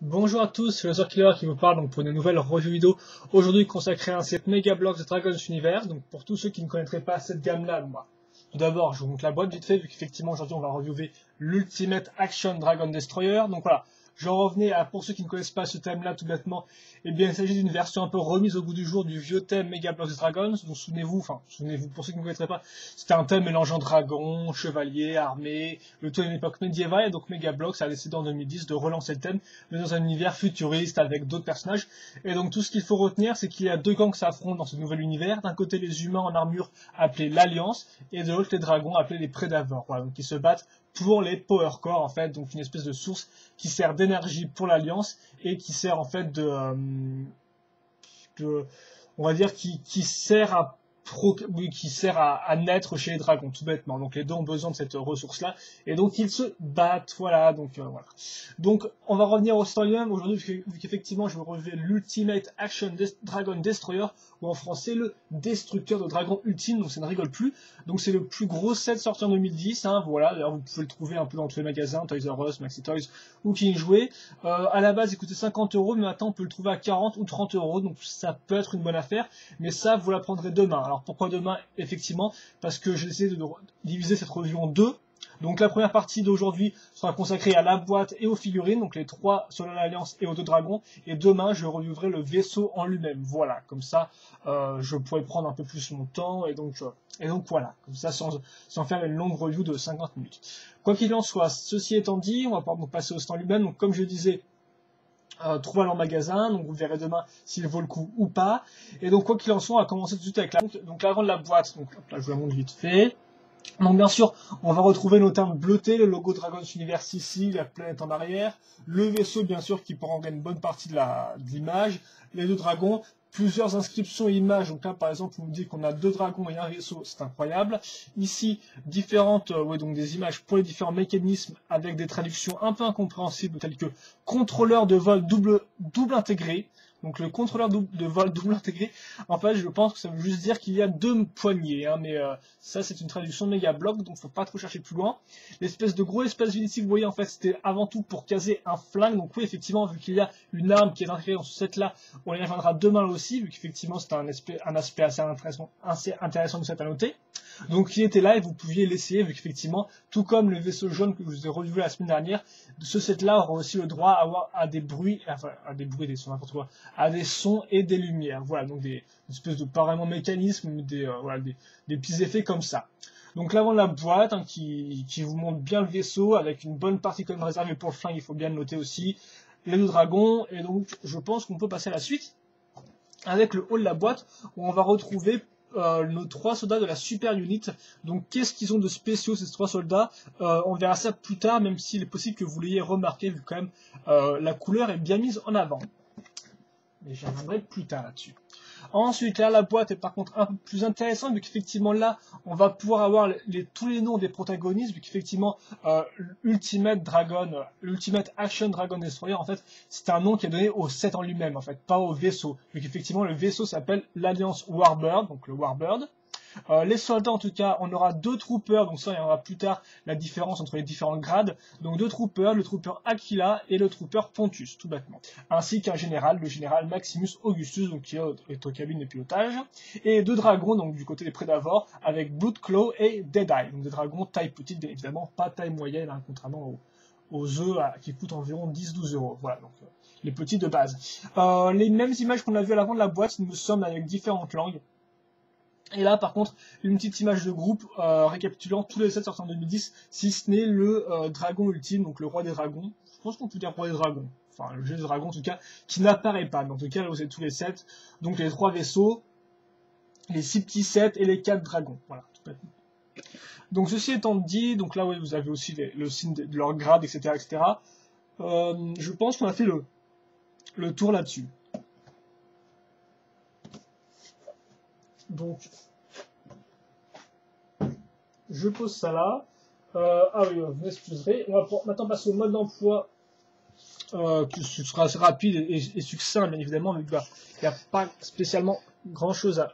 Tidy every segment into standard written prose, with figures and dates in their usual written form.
Bonjour à tous, c'est le Zor Killer qui vous parle donc pour une nouvelle review vidéo aujourd'hui consacrée à un set Mega Bloks de Dragon's Universe. Donc pour tous ceux qui ne connaîtraient pas cette gamme-là, moi, tout d'abord je vous montre la boîte vite fait vu qu'effectivement aujourd'hui on va reviewer l'Ultimate Action Dragon Destroyer. Donc voilà, j'en revenais à, pour ceux qui ne connaissent pas ce thème-là tout bêtement, eh bien il s'agit d'une version un peu remise au goût du jour du vieux thème Mega Bloks de Dragons. Donc souvenez-vous, pour ceux qui ne connaîtraient pas, c'était un thème mélangeant dragons, chevaliers, armées, le tout à une époque médiévale, et donc Mega Bloks a décidé en 2010 de relancer le thème mais dans un univers futuriste avec d'autres personnages. Et donc tout ce qu'il faut retenir, c'est qu'il y a deux gangs qui s'affrontent dans ce nouvel univers. D'un côté les humains en armure appelés l'Alliance, et de l'autre les dragons appelés les Prédavors. Voilà, donc ils se battent pour les Power Core en fait, donc une espèce de source qui sert d'énergie pour l'Alliance et qui sert en fait on va dire qui sert à qui sert à naître chez les dragons, tout bêtement. Donc les deux ont besoin de cette ressource-là, et donc ils se battent, voilà, voilà. Donc on va revenir au story même aujourd'hui, vu qu'effectivement je vais relever l'Ultimate Action Dragon Destroyer, ou en français le Destructeur de Dragon Ultime, donc ça ne rigole plus. Donc c'est le plus gros set sorti en 2010, hein, voilà, d'ailleurs vous pouvez le trouver un peu dans tous les magasins, Toys R Us, Maxi Toys, ou King Jouet. À la base il coûtait 50 €, mais maintenant on peut le trouver à 40 ou 30 €, donc ça peut être une bonne affaire, mais ça vous la prendrez demain. Alors pourquoi demain? Effectivement, parce que j'ai essayé de diviser cette review en deux. Donc la première partie d'aujourd'hui sera consacrée à la boîte et aux figurines, donc les trois sur l'Alliance et aux deux dragons. Et demain, je revivrai le vaisseau en lui-même. Voilà, comme ça, je pourrais prendre un peu plus mon temps. Et donc voilà, comme ça, sans faire une longue review de 50 minutes. Quoi qu'il en soit, ceci étant dit, on va pouvoir passer au stand lui-même. Donc comme je disais, trouvez-le en magasin, donc vous verrez demain s'il vaut le coup ou pas. Et donc quoi qu'il en soit, on va commencer tout de suite avec l'avant de la boîte. Donc là, je vous la montre vite fait. Donc bien sûr, on va retrouver nos termes bleutés, le logo Dragon's Universe ici, la planète en arrière, le vaisseau bien sûr qui prend une bonne partie de l'image, les deux dragons, plusieurs inscriptions et images. Donc là par exemple on nous dit qu'on a deux dragons et un vaisseau, c'est incroyable. Ici différentes, donc des images pour les différents mécanismes avec des traductions un peu incompréhensibles telles que contrôleur de vol double intégré. Donc le contrôleur de vol double intégré, en fait je pense que ça veut juste dire qu'il y a deux poignées, hein, mais ça c'est une traduction de Mega Bloks, donc faut pas trop chercher plus loin. L'espèce de gros espace vide ici que vous voyez en fait c'était avant tout pour caser un flingue, donc oui effectivement vu qu'il y a une arme qui est intégrée dans ce set là, on y reviendra demain aussi, vu qu'effectivement c'est un aspect assez intéressant de set à noter. Donc il était là et vous pouviez l'essayer, vu qu'effectivement, tout comme le vaisseau jaune que je vous ai revu la semaine dernière, ce set-là aura aussi le droit à des bruits, des sons, n'importe quoi, à des sons et des lumières. Voilà, donc une espèce de pareillement mécanisme, des petits effets comme ça. Donc l'avant de la boîte, hein, qui vous montre bien le vaisseau, avec une bonne partie quand même réservée pour le flingue, il faut bien le noter aussi, les deux dragons, et donc je pense qu'on peut passer à la suite, avec le haut de la boîte, où on va retrouver nos trois soldats de la Super Unit. Donc qu'est-ce qu'ils ont de spéciaux ces trois soldats? On verra ça plus tard, même s'il est possible que vous l'ayez remarqué, vu quand même la couleur est bien mise en avant. Mais j'y reviendrai plus tard là-dessus. Ensuite, là, la boîte est par contre un peu plus intéressante, vu qu'effectivement là, on va pouvoir avoir tous les noms des protagonistes, vu qu'effectivement, Ultimate Action Dragon Destroyer, en fait, c'est un nom qui est donné au set en lui-même, en fait, pas au vaisseau. Vu qu'effectivement, le vaisseau s'appelle l'Alliance Warbird, donc le Warbird. Les soldats, en tout cas, on aura deux troopers, donc ça, il y aura plus tard la différence entre les différents grades. Donc deux troopers, le trooper Aquila et le trooper Pontus, tout bêtement. Ainsi qu'un général, le général Maximus Augustus, donc qui est aux cabines de pilotage. Et deux dragons, donc du côté des Prédavors, avec Bloodclaw et Deadeye. Donc des dragons taille petite, bien évidemment, pas taille moyenne, hein, contrairement aux œufs qui coûtent environ 10-12 €. Voilà, donc les petits de base. Les mêmes images qu'on a vues à l'avant de la boîte, il me semble, avec différentes langues. Et là, par contre, une petite image de groupe récapitulant tous les sets sortis en 2010, si ce n'est le dragon ultime, donc le roi des dragons. Je pense qu'on peut dire roi des dragons. Enfin, le jeu des dragons, en tout cas, qui n'apparaît pas. Mais en tout cas, là, vous avez tous les sets. Donc, les trois vaisseaux, les 6 petits sets et les 4 dragons. Voilà, tout bêtement. Donc, ceci étant dit, donc là, oui, vous avez aussi le signe de leur grade, etc., etc. Je pense qu'on a fait le tour là-dessus. Donc, je pose ça là. Ah oui, vous m'excuserez. On va maintenant passer au mode d'emploi, qui sera assez rapide et succinct, bien évidemment, vu qu'il n'y a pas spécialement grand chose à.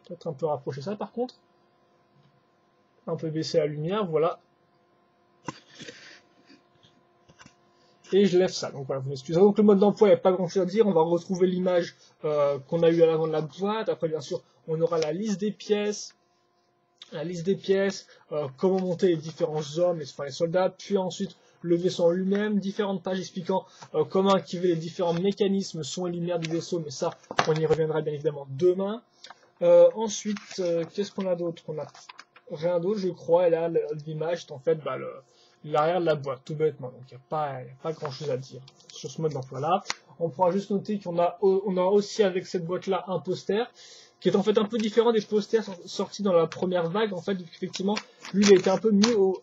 Peut-être un peu rapprocher ça par contre. Un peu baisser la lumière, voilà. et je lève ça. Donc voilà, vous m'excusez. Donc le mode d'emploi, il n'y a pas grand chose à dire. On va retrouver l'image qu'on a eu à l'avant de la boîte. Après, bien sûr, on aura la liste des pièces. Comment monter les différents hommes, enfin les soldats, puis ensuite le vaisseau en lui-même, différentes pages expliquant comment activer les différents mécanismes, son et lumière du vaisseau, mais ça, on y reviendra bien évidemment demain. Ensuite, qu'est-ce qu'on a d'autre? On a rien d'autre, je crois, et là, l'image est en fait l'arrière de la boîte, tout bêtement, donc il n'y a pas grand-chose à dire sur ce mode d'emploi-là. On pourra juste noter qu'on a aussi avec cette boîte-là un poster, qui est en fait un peu différent des posters sortis dans la première vague, en fait, effectivement, lui, il a été un peu mis au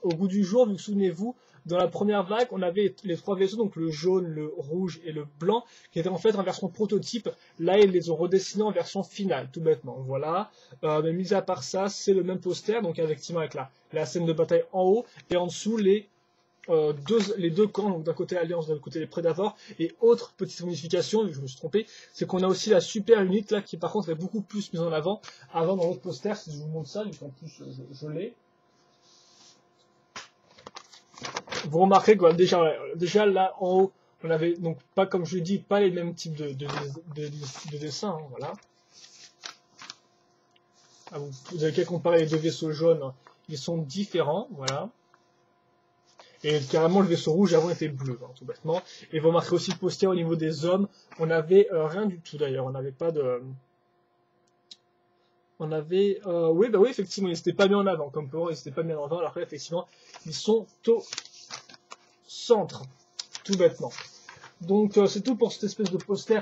goût du jour, vu que souvenez-vous, dans la première vague, on avait les 3 vaisseaux, donc le jaune, le rouge et le blanc, qui étaient en fait en version prototype. Là, ils les ont redessinés en version finale, tout bêtement. Voilà. Mais mis à part ça, c'est le même poster, donc effectivement avec la scène de bataille en haut, et en dessous les deux camps, donc d'un côté l'Alliance, d'un côté les Prédateurs. Et autre petite modification, vu que je me suis trompé, c'est qu'on a aussi la super unit là, qui par contre est beaucoup plus mise en avant. Avant, dans l'autre poster, si je vous montre ça, vu qu'en plus je l'ai. Vous remarquez que déjà là en haut, on avait donc pas, comme je l'ai dit, pas les mêmes types de dessins, hein, voilà. Ah, vous avez qu'à comparer les deux vaisseaux jaunes, hein, ils sont différents, voilà. Et carrément le vaisseau rouge avant était bleu, hein, tout bêtement. Et vous remarquez aussi le poster au niveau des hommes, on avait rien du tout d'ailleurs, on n'avait pas de... On avait... oui, bah oui, effectivement, ils n'étaient pas mis en avant, comme pour eux, ils n'étaient pas mis en avant, alors que là, effectivement, ils sont au centre, tout bêtement. Donc c'est tout pour cette espèce de poster.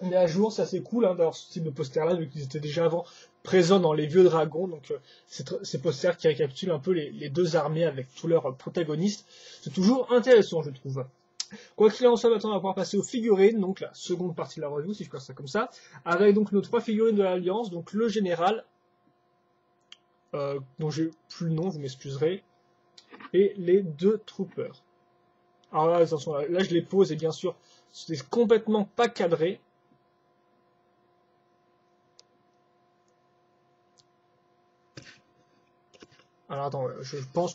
On est à jour, c'est assez cool hein, d'avoir ce type de poster là, vu qu'ils étaient déjà avant présents dans les vieux dragons. Donc ces posters qui récapitulent un peu les deux armées avec tous leurs protagonistes. C'est toujours intéressant, je trouve. Quoi qu'il en soit, maintenant on va pouvoir passer aux figurines, donc la seconde partie de la review, si je pense ça comme ça, avec donc nos 3 figurines de l'Alliance, donc le général, dont j'ai plus le nom, vous m'excuserez, et les 2 troopers. Alors là, attention, là je les pose et bien sûr, c'est complètement pas cadré. Alors attends, je pense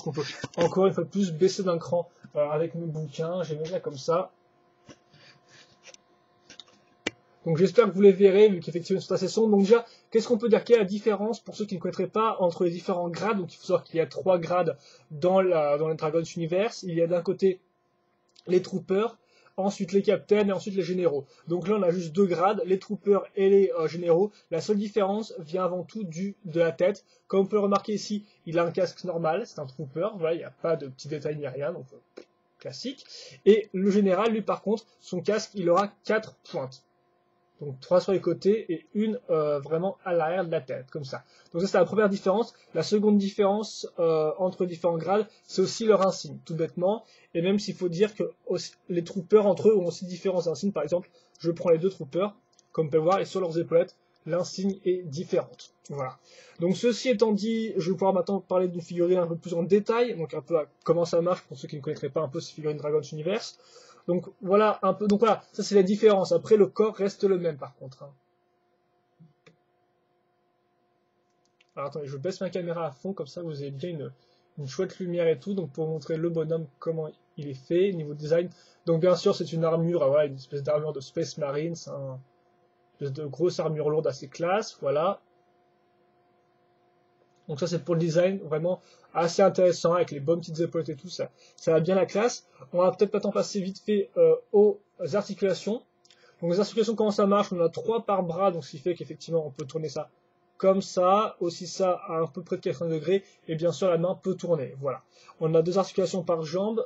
qu'on peut encore une fois plus baisser d'un cran avec mes bouquins. J'ai mis là comme ça. Donc j'espère que vous les verrez, vu qu'effectivement ils sont assez sombres. Donc déjà, qu'est-ce qu'on peut dire? Quelle est la différence, pour ceux qui ne connaîtraient pas, entre les différents grades? Donc il faut savoir qu'il y a 3 grades dans le Dragon's Universe. Il y a d'un côté les troopers, ensuite les captains et ensuite les généraux. Donc là on a juste 2 grades, les troopers et les généraux. La seule différence vient avant tout de la tête. Comme on peut le remarquer ici, il a un casque normal, c'est un trooper, voilà, il n'y a pas de petits détails ni rien, donc classique. Et le général, lui par contre, son casque, il aura 4 pointes. Donc 3 sur les côtés et une vraiment à l'arrière de la tête, comme ça. Donc ça c'est la première différence. La seconde différence entre différents grades, c'est aussi leur insigne, tout bêtement. Et même s'il faut dire que les troopers entre eux ont aussi différents insignes. Par exemple, je prends les 2 troopers, comme on peut voir, et sur leurs épaulettes, l'insigne est différente. Voilà. Donc ceci étant dit, je vais pouvoir maintenant parler d'une figurine un peu plus en détail, donc un peu à comment ça marche pour ceux qui ne connaîtraient pas un peu ces figurines Dragon's Universe. Donc voilà un peu. Donc voilà, ça c'est la différence. Après le corps reste le même par contre. Hein. Alors attendez, je baisse ma caméra à fond, comme ça vous avez bien une chouette lumière et tout, donc pour montrer le bonhomme comment il est fait, niveau design. Donc bien sûr c'est une armure, voilà, une espèce d'armure de Space Marine, c'est une espèce de grosse armure lourde assez classe, voilà. Donc ça c'est pour le design, vraiment assez intéressant, avec les bonnes petites épaulettes et tout, ça va bien la classe. On va peut-être maintenant passer vite fait aux articulations. Donc les articulations, comment ça marche? On a 3 par bras, donc ce qui fait qu'effectivement on peut tourner ça comme ça, aussi ça à peu près de 80 degrés, et bien sûr la main peut tourner, voilà. On a 2 articulations par jambe,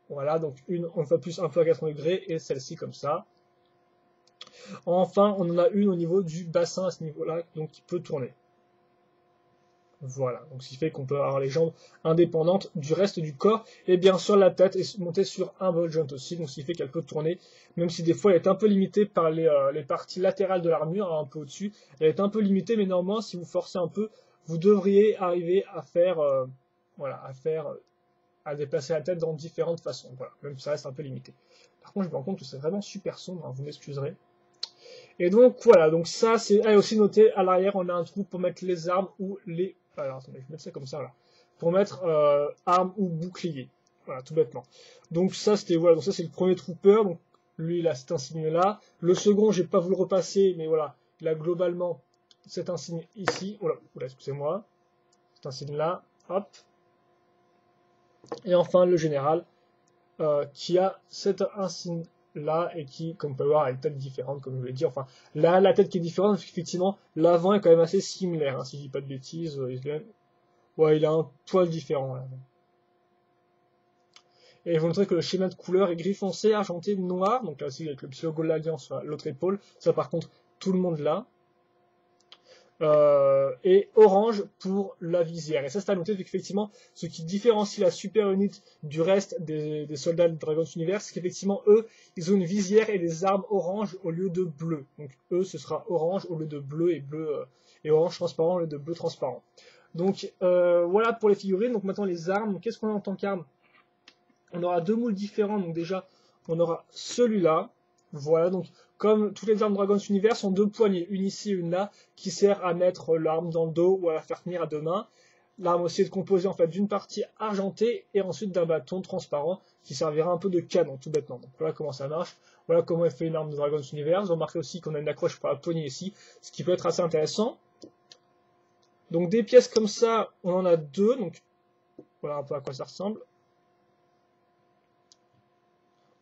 voilà, donc une on fait plus un peu à 80 degrés, et celle-ci comme ça. Enfin, on en a une au niveau du bassin à ce niveau-là, donc qui peut tourner. Voilà, donc ce qui fait qu'on peut avoir les jambes indépendantes du reste du corps, et bien sûr la tête est montée sur un ball joint aussi, donc ce qui fait qu'elle peut tourner, même si des fois elle est un peu limitée par les parties latérales de l'armure, hein, un peu au-dessus, elle est un peu limitée, mais néanmoins si vous forcez un peu, vous devriez arriver à faire, à déplacer la tête dans différentes façons, voilà, même si ça reste un peu limité. Par contre je me rends compte que c'est vraiment super sombre, hein, vous m'excuserez. Et donc voilà, donc ça c'est aussi noté à l'arrière, on a un trou pour mettre les armes ou les... Alors attendez, je vais mettre ça comme ça là. Pour mettre armes ou boucliers. Voilà, tout bêtement. Donc ça, c'était, voilà, donc ça c'est le premier trooper, donc lui, il a cet insigne-là. Le second, j'ai pas voulu le repasser, mais voilà, il a globalement cet insigne ici. Oula, excusez-moi. Cet insigne-là, hop. Et enfin, le général, qui a cet insigne-là, et qui, comme on peut voir, a une tête différente, comme je l'ai dit. Enfin, là, la tête qui est différente, parce qu'effectivement, l'avant est quand même assez similaire, hein, si je dis pas de bêtises. Ouais, il a un poil différent, là. Et vous montrez que le schéma de couleur est gris foncé, argenté, noir. Donc là aussi avec le petit logo de l'Alliance sur l'autre épaule. Ça par contre, tout le monde l'a. Et orange pour la visière. Et ça c'est à noter, vu qu'effectivement, ce qui différencie la Super Unit du reste des soldats de Dragon's Universe, c'est qu'effectivement, eux, ils ont une visière et des armes orange au lieu de bleu. Donc eux, ce sera orange au lieu de bleu et orange transparent au lieu de bleu transparent. Donc voilà pour les figurines. Donc maintenant les armes. Qu'est-ce qu'on a en tant qu'armes? On aura deux moules différents, donc déjà, on aura celui-là. Voilà, donc comme toutes les armes Dragon's Universe ont deux poignées, une ici et une là, qui sert à mettre l'arme dans le dos ou à la faire tenir à deux mains. L'arme aussi est composée en fait d'une partie argentée et ensuite d'un bâton transparent qui servira un peu de canon, tout bêtement. Donc voilà comment ça marche, voilà comment est fait une arme de Dragon's Universe. Vous remarquez aussi qu'on a une accroche pour la poignée ici, ce qui peut être assez intéressant. Donc des pièces comme ça, on en a deux, donc voilà un peu à quoi ça ressemble.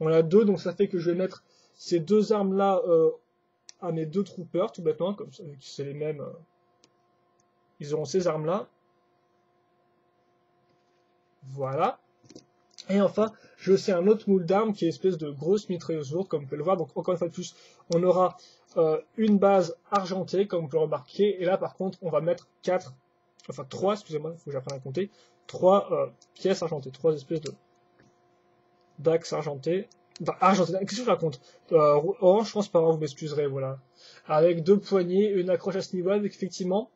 On a deux, donc ça fait que je vais mettre ces deux armes-là à mes deux troopers, tout bêtement, comme ça, vu que c'est les mêmes, ils auront ces armes-là. Voilà. Et enfin, j'ai aussi un autre moule d'armes qui est une espèce de grosse mitrailleuse lourde, comme vous pouvez le voir. Donc encore une fois de plus, on aura une base argentée, comme vous pouvez le remarquer. Et là, par contre, on va mettre trois, excusez-moi, il faut que j'apprenne à compter, trois pièces argentées, trois espèces de d'axes argentés. Qu'est-ce que je raconte? Orange transparent, vous m'excuserez, voilà. Avec deux poignées, une accroche à ce niveau-là, donc effectivement,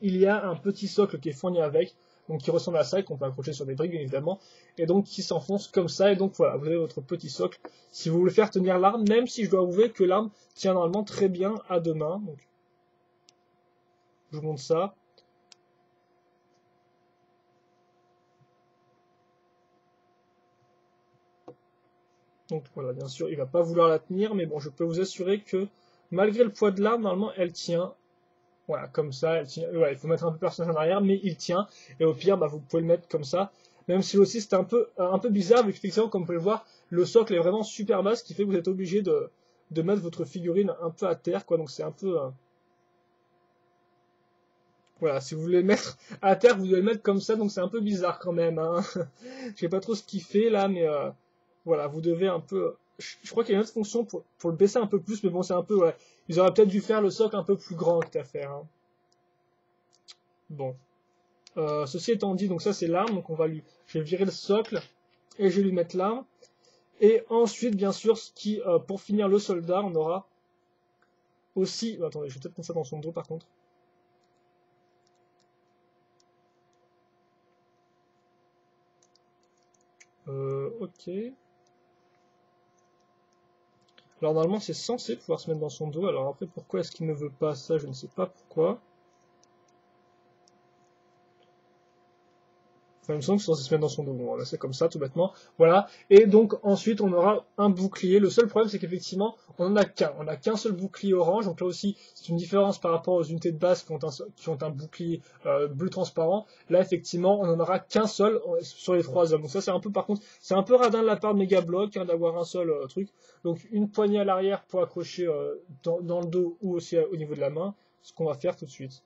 il y a un petit socle qui est fourni avec, donc qui ressemble à ça, et qu'on peut accrocher sur des briques, bien évidemment, et donc qui s'enfonce comme ça, et donc voilà, vous avez votre petit socle, si vous voulez faire tenir l'arme, même si je dois avouer que l'arme tient normalement très bien à deux mains, donc je vous montre ça. Donc voilà, bien sûr, il va pas vouloir la tenir, mais bon, je peux vous assurer que malgré le poids de l'arme, normalement, elle tient. Voilà, comme ça, elle tient. Ouais, il faut mettre un peu le personnage en arrière, mais il tient. Et au pire, bah, vous pouvez le mettre comme ça. Même si aussi c'est un peu bizarre, vu qu'effectivement, comme vous pouvez le voir, le socle est vraiment super bas, ce qui fait que vous êtes obligé de mettre votre figurine un peu à terre, quoi. Donc c'est un peu. Voilà, si vous voulez le mettre à terre, vous devez le mettre comme ça, donc c'est un peu bizarre quand même, hein. Je sais pas trop ce qu'il fait là, mais voilà, vous devez un peu. Je crois qu'il y a une autre fonction pour le baisser un peu plus, mais bon, c'est un peu. Ouais. Ils auraient peut-être dû faire le socle un peu plus grand que à faire. Hein. Bon. Ceci étant dit, donc ça c'est l'arme, donc je vais virer le socle et je vais lui mettre l'arme. Et ensuite, bien sûr, pour finir le soldat, on aura aussi. Attendez, je vais peut-être mettre ça dans son dos par contre. Ok. Alors normalement c'est censé pouvoir se mettre dans son dos, alors après pourquoi est-ce qu'il ne veut pas ça, je ne sais pas pourquoi. Enfin, il me semble que c'est censé se mettre dans son dos, bon là c'est comme ça tout bêtement, voilà. Et donc ensuite on aura un bouclier, le seul problème c'est qu'effectivement on n'a qu'un seul bouclier orange, donc là aussi c'est une différence par rapport aux unités de base qui ont un bouclier bleu transparent. Là effectivement on n'en aura qu'un seul sur les trois hommes, donc ça c'est un peu, par contre c'est un peu radin de la part de Megablock hein, d'avoir un seul truc, donc une poignée à l'arrière pour accrocher dans le dos ou aussi au niveau de la main, ce qu'on va faire tout de suite.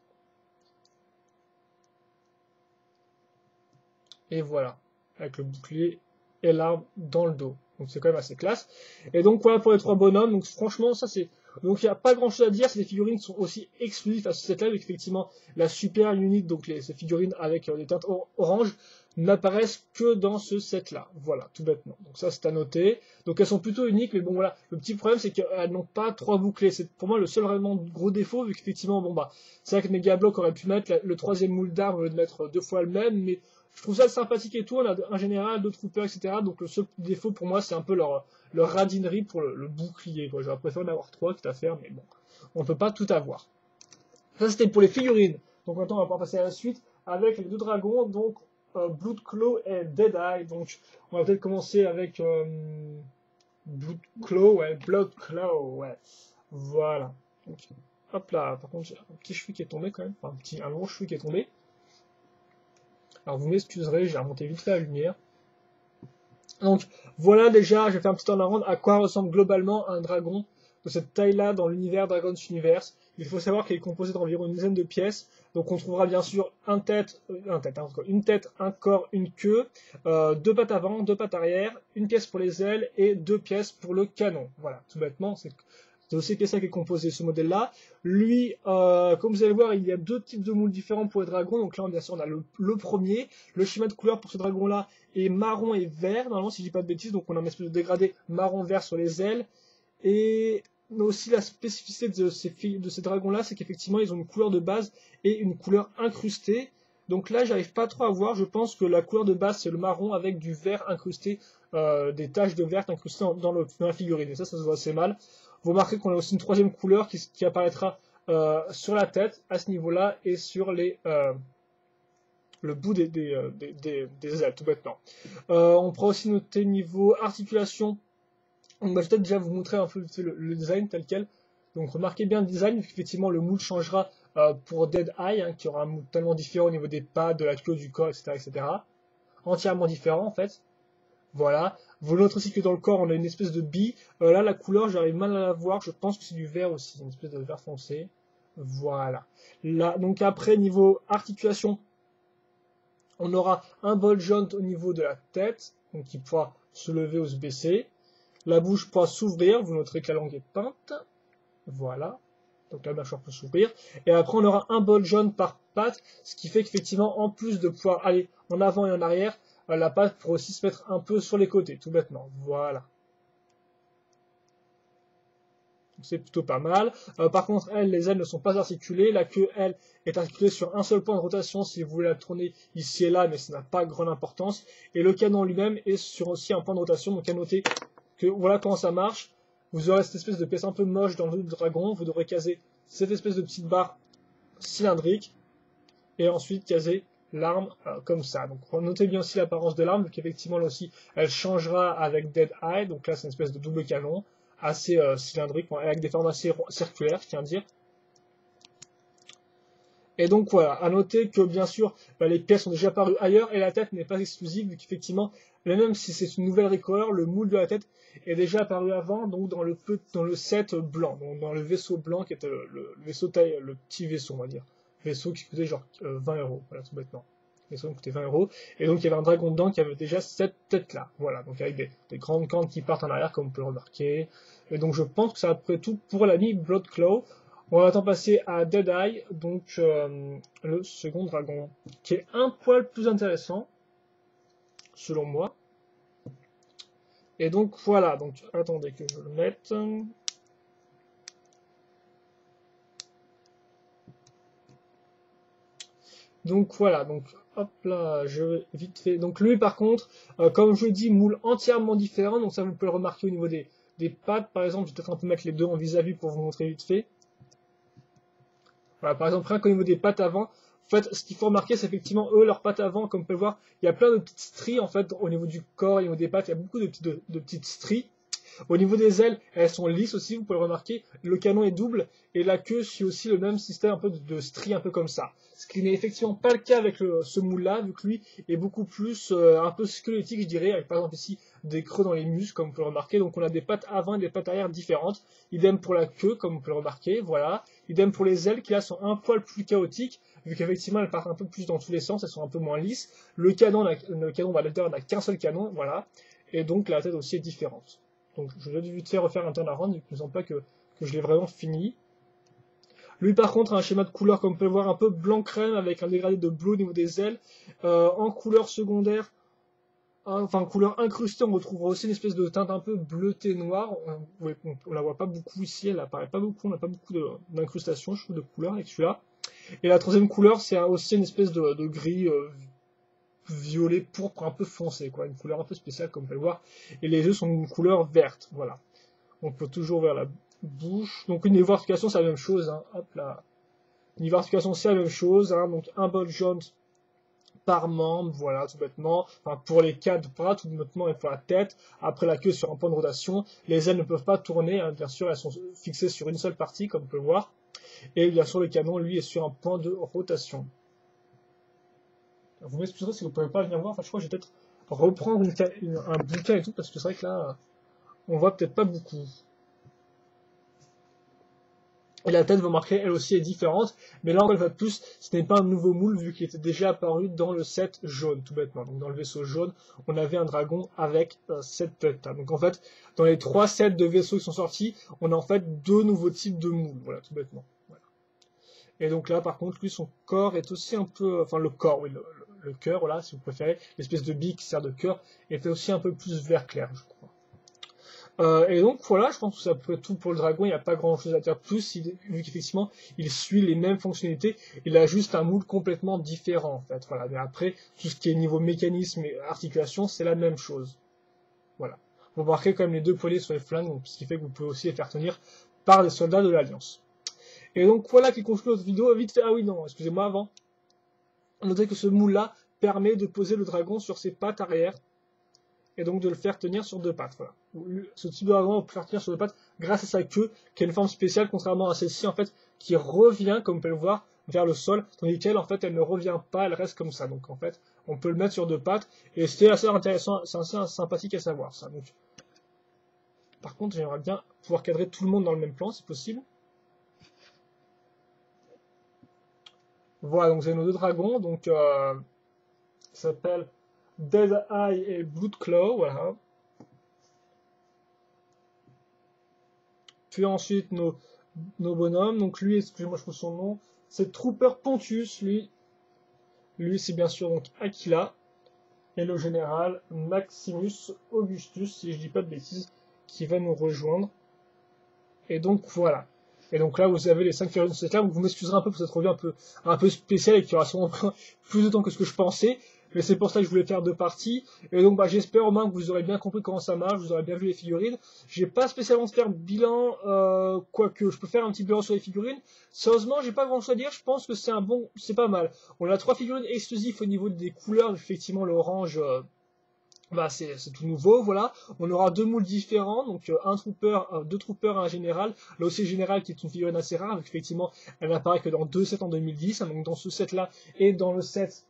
Et voilà, avec le bouclier et l'arme dans le dos. Donc c'est quand même assez classe. Et donc voilà pour les trois bonhommes. Donc franchement, ça c'est. Donc il n'y a pas grand chose à dire. Ces figurines sont aussi exclusives à ce set-là, avec effectivement la super unit, donc ces figurines avec des teintes orange, n'apparaissent que dans ce set-là. Voilà, tout bêtement. Donc ça c'est à noter. Donc elles sont plutôt uniques, mais bon voilà. Le petit problème c'est qu'elles n'ont pas trois boucliers. C'est pour moi le seul vraiment gros défaut, vu qu'effectivement, bon bah, c'est vrai que Megablock aurait pu mettre le troisième moule d'arme au lieu de mettre deux fois le même, mais je trouve ça sympathique et tout, on a un général, deux troopers, etc. Donc le seul défaut pour moi, c'est un peu leur radinerie pour le bouclier. J'aurais préféré en avoir trois quitte à faire, mais bon, on peut pas tout avoir. Ça c'était pour les figurines. Donc maintenant on va pouvoir passer à la suite avec les deux dragons. Donc Bloodclaw et Deadeye. Donc, on va peut-être commencer avec Bloodclaw, ouais, Bloodclaw, ouais. Voilà. Donc, hop là, par contre, j'ai un petit cheveu qui est tombé quand même, enfin, un long cheveu qui est tombé. Alors, vous m'excuserez, j'ai remonté vite fait la lumière. Donc, voilà déjà, je vais faire un petit turnaround à quoi ressemble globalement un dragon de cette taille-là dans l'univers Dragon's Universe. Il faut savoir qu'il est composé d'environ une dizaine de pièces. Donc on trouvera bien sûr une tête, un corps, une queue, deux pattes avant, deux pattes arrière, une pièce pour les ailes et deux pièces pour le canon. Voilà, tout bêtement, c'est de ces pièces-là qu'est composé ce modèle-là. Lui, comme vous allez voir, il y a deux types de moules différents pour les dragons. Donc là, bien sûr, on a le premier. Le schéma de couleur pour ce dragon-là est marron et vert, normalement, si je dis pas de bêtises. Donc on a une espèce de dégradé marron-vert sur les ailes. Et aussi la spécificité de ces dragons-là, c'est qu'effectivement, ils ont une couleur de base et une couleur incrustée. Donc là, j'arrive pas trop à voir. Je pense que la couleur de base, c'est le marron avec du vert incrusté, des taches de vert incrustées dans la figurine. Et ça se voit assez mal. Vous remarquez qu'on a aussi une troisième couleur qui apparaîtra sur la tête, à ce niveau-là, et sur le bout des ailes, tout bêtement. On pourra aussi noter niveau articulation. Donc, je vais peut-être déjà vous montrer un peu le design tel quel. Donc remarquez bien le design, effectivement le moule changera pour Deadeye, hein, qui aura un moule tellement différent au niveau des pattes, de la queue, du corps, etc., etc. Entièrement différent en fait. Voilà. Vous notez aussi que dans le corps, on a une espèce de bille. Là, la couleur, j'arrive mal à la voir. Je pense que c'est du vert aussi, une espèce de vert foncé. Voilà. Là, donc après, niveau articulation, on aura un ball joint au niveau de la tête, donc qui pourra se lever ou se baisser. La bouche pourra s'ouvrir. Vous noterez que la langue est peinte. Voilà. Donc la mâchoire peut s'ouvrir. Et après, on aura un ball jaune par patte, ce qui fait qu'effectivement, en plus de pouvoir aller en avant et en arrière, la patte pourra aussi se mettre un peu sur les côtés, tout bêtement. Voilà. C'est plutôt pas mal. Par contre, les ailes ne sont pas articulées. La queue, elle, est articulée sur un seul point de rotation si vous voulez la tourner ici et là, mais ça n'a pas grande importance. Et le canon lui-même est sur aussi un point de rotation. Donc à noter que voilà comment ça marche. Vous aurez cette espèce de pièce un peu moche dans le dos du dragon. Vous devrez caser cette espèce de petite barre cylindrique. Et ensuite caser l'arme comme ça. Donc notez bien aussi l'apparence de l'arme, qu'effectivement là aussi elle changera avec Deadeye. Donc là c'est une espèce de double canon, assez cylindrique, avec des formes assez circulaires, je tiens à dire. Et donc voilà, à noter que bien sûr les pièces sont déjà apparues ailleurs et la tête n'est pas exclusive, vu qu'effectivement, même si c'est une nouvelle recolor, le moule de la tête est déjà apparu avant, donc dans le set blanc, donc dans le vaisseau blanc qui était le vaisseau taille, le petit vaisseau on va dire. Vaisseau qui coûtait genre 20 euros, voilà tout bêtement. Vaisseau qui coûtait 20 euros. Et donc il y avait un dragon dedans qui avait déjà cette tête-là. Voilà, donc avec des grandes cornes qui partent en arrière, comme vous pouvez le remarquer. Et donc je pense que c'est après tout pour l'ami Bloodclaw. On va maintenant passer à Deadeye, donc le second dragon, qui est un poil plus intéressant, selon moi. Et donc voilà, donc attendez que je le mette. Donc voilà, donc hop là, je vais vite fait. Donc lui par contre, comme je dis, moule entièrement différent, donc ça vous pouvez le remarquer au niveau des pattes, par exemple, je vais peut-être un peu mettre les deux en vis-à-vis pour vous montrer vite fait. Voilà, par exemple, rien qu'au niveau des pattes avant, en fait, ce qu'il faut remarquer, c'est effectivement, eux, leurs pattes avant, comme vous pouvez le voir, il y a plein de petites stries, en fait, au niveau du corps, au niveau des pattes, il y a beaucoup de petites stries. Au niveau des ailes, elles sont lisses aussi, vous pouvez le remarquer. Le canon est double et la queue suit aussi le même système un peu de stries, un peu comme ça. Ce qui n'est effectivement pas le cas avec ce moule-là, vu que lui est beaucoup plus un peu squelettique, je dirais, avec par exemple ici des creux dans les muscles, comme vous pouvez le remarquer. Donc on a des pattes avant et des pattes arrière différentes. Idem pour la queue, comme vous pouvez le remarquer, voilà. Idem pour les ailes qui là sont un poil plus chaotiques, vu qu'effectivement elles partent un peu plus dans tous les sens, elles sont un peu moins lisses. Le canon à l'intérieur n'a qu'un seul canon, voilà. Et donc la tête aussi est différente. Donc je vais vite fait refaire un turnaround, vu qu'il ne me semble pas que je l'ai vraiment fini. Lui par contre a un schéma de couleur comme on peut le voir un peu blanc crème avec un dégradé de bleu au niveau des ailes. En couleur secondaire, enfin couleur incrustée, on retrouvera aussi une espèce de teinte un peu bleutée noire. On la voit pas beaucoup ici, elle apparaît pas beaucoup, on n'a pas beaucoup d'incrustation, je trouve, de couleur avec celui-là. Et la troisième couleur, c'est aussi une espèce de gris violet pourpre un peu foncé, quoi, une couleur un peu spéciale comme on peut le voir. Et les yeux sont d'une couleur verte, voilà. On peut toujours vers la bouche. Donc une niveau articulation, c'est la même chose, hein. Hop là. Niveau articulation, c'est la même chose, hein. Donc un ball joint par membre, voilà, tout bêtement. Enfin, pour les 4 bras, tout bêtement, et pour la tête. Après, la queue sur un point de rotation. Les ailes ne peuvent pas tourner, hein, bien sûr, elles sont fixées sur une seule partie, comme on peut le voir. Et bien sûr, le canon, lui, est sur un point de rotation. Vous m'excuserez si vous ne pouvez pas venir voir. Enfin, je crois que je vais peut-être reprendre un bouquin et tout, parce que c'est vrai que là, on voit peut-être pas beaucoup. Et la tête, vous remarquerez, elle aussi est différente. Mais là, encore une fois de plus, ce n'est pas un nouveau moule, vu qu'il était déjà apparu dans le set jaune, tout bêtement. Donc, dans le vaisseau jaune, on avait un dragon avec cette tête-là. Donc, en fait, dans les 3 sets de vaisseaux qui sont sortis, on a en fait 2 nouveaux types de moules. Voilà, tout bêtement. Voilà. Et donc là, par contre, lui, son corps est aussi un peu... Enfin, le corps, oui, le cœur, voilà, si vous préférez. L'espèce de bille qui sert de cœur était aussi un peu plus vert clair, je crois. Et donc voilà, je pense que ça peut être tout pour le dragon, il n'y a pas grand chose à dire de plus, vu qu'effectivement il suit les mêmes fonctionnalités, il a juste un moule complètement différent en fait. Voilà. Mais après, tout ce qui est niveau mécanisme et articulation, c'est la même chose. Voilà. Vous remarquez quand même les 2 poignets sur les flingues, donc, ce qui fait que vous pouvez aussi les faire tenir par des soldats de l'Alliance. Et donc voilà qui conclut notre vidéo. Vite fait, ah oui non, excusez-moi avant. Notez que ce moule-là permet de poser le dragon sur ses pattes arrière, et donc de le faire tenir sur 2 pattes. Voilà. Ce type de dragon, on peut le faire tenir sur 2 pattes grâce à sa queue, qui a une forme spéciale, contrairement à celle-ci, en fait, qui revient, comme on peut le voir, vers le sol, tandis qu'elle, en fait, elle ne revient pas, elle reste comme ça. Donc, en fait, on peut le mettre sur 2 pattes, et c'est assez intéressant, c'est assez sympathique à savoir, ça. Donc, par contre, j'aimerais bien pouvoir cadrer tout le monde dans le même plan, si possible. Voilà, donc j'ai nos 2 dragons, donc, ça s'appelle Dead Eye et Blood Claw, voilà. Puis ensuite nos bonhommes, donc lui, excusez-moi, je trouve son nom, c'est Trooper Pontius, lui c'est bien sûr donc Aquila, et le général Maximus Augustus, si je dis pas de bêtises, qui va nous rejoindre. Et donc voilà. Et donc là, vous avez les 5 figurines de cette là, vous m'excuserez un peu pour cette revue un peu spéciale et qui aura sûrement plus de temps que ce que je pensais. Mais c'est pour ça que je voulais faire 2 parties. Et donc, j'espère au moins que vous aurez bien compris comment ça marche, vous aurez bien vu les figurines. J'ai pas spécialement de faire bilan, quoique je peux faire un petit bilan sur les figurines. Sérieusement, j'ai pas grand chose à dire, je pense que c'est pas mal. On a 3 figurines exclusives au niveau des couleurs, effectivement l'orange, c'est tout nouveau, voilà. On aura 2 moules différents, donc un trooper, 2 troopers et un général. Là aussi, général qui est une figurine assez rare, donc effectivement, elle n'apparaît que dans 2 sets en 2010, hein, donc dans ce set-là et dans le set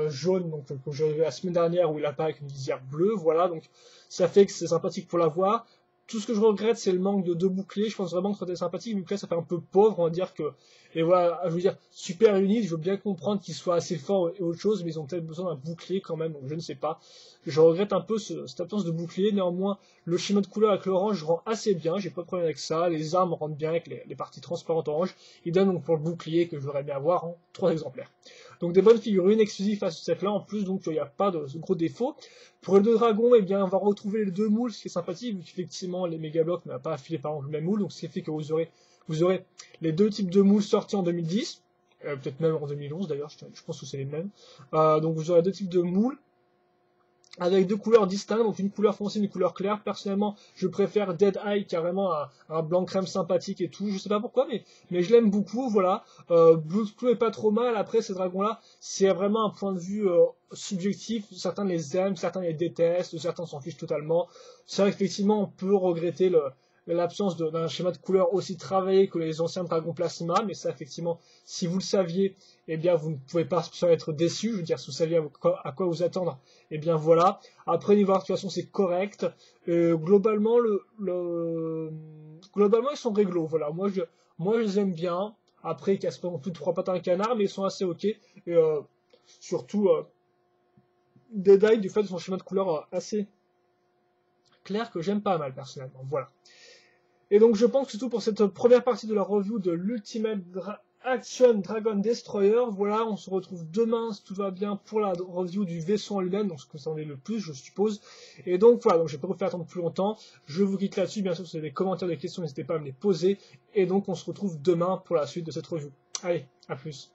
jaune, donc que j'ai vu la semaine dernière où il apparaît avec une visière bleue, voilà. Donc ça fait que c'est sympathique pour la voir. Tout ce que je regrette, c'est le manque de 2 boucliers. Je pense vraiment que ça serait sympathique, mais là, ça fait un peu pauvre, on va dire que... Et voilà, je veux dire, super unit, je veux bien comprendre qu'ils soient assez forts et autre chose, mais ils ont peut-être besoin d'un bouclier quand même, donc je ne sais pas. Je regrette un peu cette absence de bouclier, néanmoins, le schéma de couleur avec l'orange rend assez bien, j'ai pas de problème avec ça, les armes rendent bien avec les parties transparentes orange, il donne donc pour le bouclier que j'aurais bien avoir en 3 exemplaires. Donc des bonnes figurines exclusives à ce set-là, en plus, donc il n'y a pas de gros défauts. Pour les 2 dragons, eh bien, on va retrouver les 2 moules, ce qui est sympathique, vu qu'effectivement, les Mega Bloks n'a pas affilé par exemple le même moule, donc ce qui fait que vous aurez les 2 types de moules sortis en 2010, peut-être même en 2011 d'ailleurs, je pense que c'est les mêmes. Donc vous aurez 2 types de moules, avec 2 couleurs distinctes, donc une couleur foncée, une couleur claire. Personnellement, je préfère Dead Eye, carrément un blanc crème sympathique et tout. Je sais pas pourquoi, mais je l'aime beaucoup, voilà. Blood Claw est pas trop mal. Après, ces dragons-là, c'est vraiment un point de vue subjectif. Certains les aiment, certains les détestent, certains s'en fichent totalement. C'est vrai qu'effectivement, on peut regretter l'absence d'un schéma de couleur aussi travaillé que les anciens dragons plasma, mais ça, effectivement, si vous le saviez, eh bien, vous ne pouvez pas être déçu. Je veux dire, si vous saviez à quoi vous attendre, eh bien, voilà. Après, niveau articulation, c'est correct. Globalement, globalement, ils sont réglo. Voilà. Moi, je les aime bien. Après, ils cassent pas non plus 3 pattes à un canard, mais ils sont assez ok. Et surtout, Dead Eye, du fait de son schéma de couleur assez clair, que j'aime pas mal, personnellement. Voilà. Et donc je pense que c'est tout pour cette première partie de la review de l'Ultimate Action Dragon Destroyer. Voilà, on se retrouve demain si tout va bien pour la review du vaisseau en lui-même, donc ce que ça en est le plus je suppose. Et donc voilà, donc je vais pas vous faire attendre plus longtemps. Je vous quitte là-dessus, bien sûr si vous avez des commentaires, des questions, n'hésitez pas à me les poser. Et donc on se retrouve demain pour la suite de cette review. Allez, à plus.